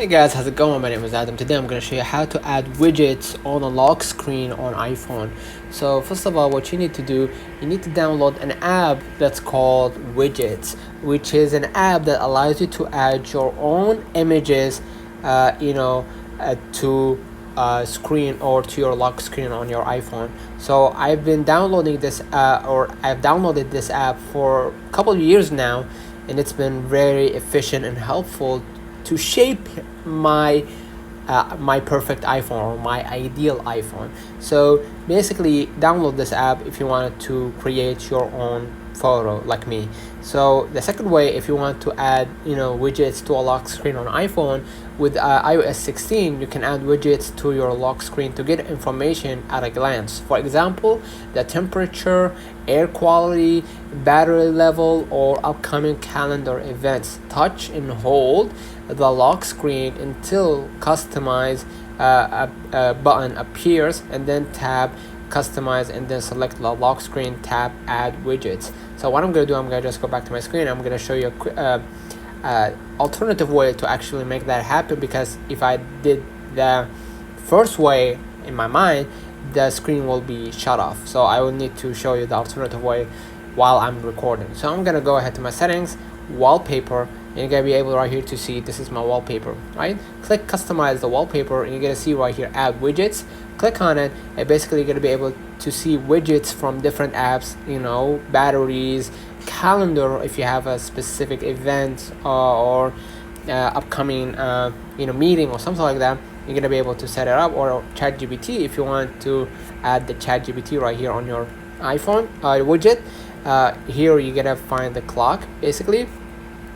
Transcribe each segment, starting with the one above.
Hey guys, how's it going? My name is Adam. Today I'm going to show you how to add widgets on a lock screen on iPhone. So first of all, what you need to do, you need to download an app that's called Widgets, which is an app that allows you to add your own images, to screen or to your lock screen on your iPhone. So I've been downloading this I've downloaded this app for a couple of years now, and it's been very efficient and helpful to shape my perfect iPhone or my ideal iPhone. So basically, download this app if you wanted to create your own photo like me. So the second way, if you want to add widgets to a lock screen on iPhone, with iOS 16 you can add widgets to your lock screen to get information at a glance. For example, the temperature, air quality, battery level, or upcoming calendar events. Touch and hold the lock screen until customize button appears, and then tap customize and then select the lock screen, tap add widgets. So what I'm going to do, I'm going to just go back to my screen. I'm going to show you a quick alternative way to actually make that happen, because if I did the first way in my mind, the screen will be shut off. So I will need to show you the alternative way while I'm recording. So I'm going to go ahead to my settings, wallpaper, and you're going to be able right here to see this is my wallpaper, right? Click customize the wallpaper, and you're going to see right here add widgets. Click on it, and basically you're going to be able to see widgets from different apps, batteries, calendar if you have a specific event or upcoming meeting or something like that. You're going to be able to set it up, or ChatGPT if you want to add the ChatGPT right here on your iPhone widget. Here you're going to find the clock basically,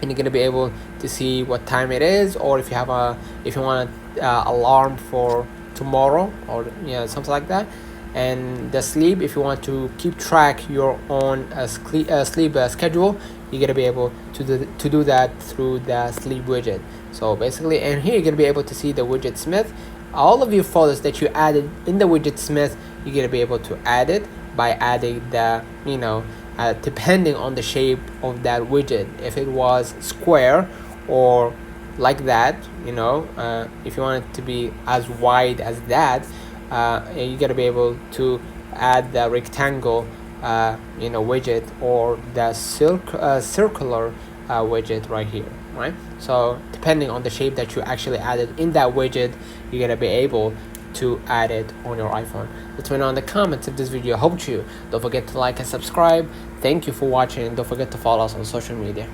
and you're going to be able to see what time it is, or if you want alarm for tomorrow or something like that. And the sleep, if you want to keep track your own sleep schedule, you're going to be able to do that through the sleep widget. So basically, and here you're going to be able to see the widget smith. All of your photos that you added in the widget smith, you're going to be able to add it by adding the depending on the shape of that widget. If it was square or like that, if you want it to be as wide as that, you gotta be able to add the rectangle widget, or the circular widget right here, right? So depending on the shape that you actually added in that widget, you're gonna be able to add it on your iPhone. Let me know in the comments if this video helped you. Don't forget to like and subscribe. Thank you for watching, and don't forget to follow us on social media.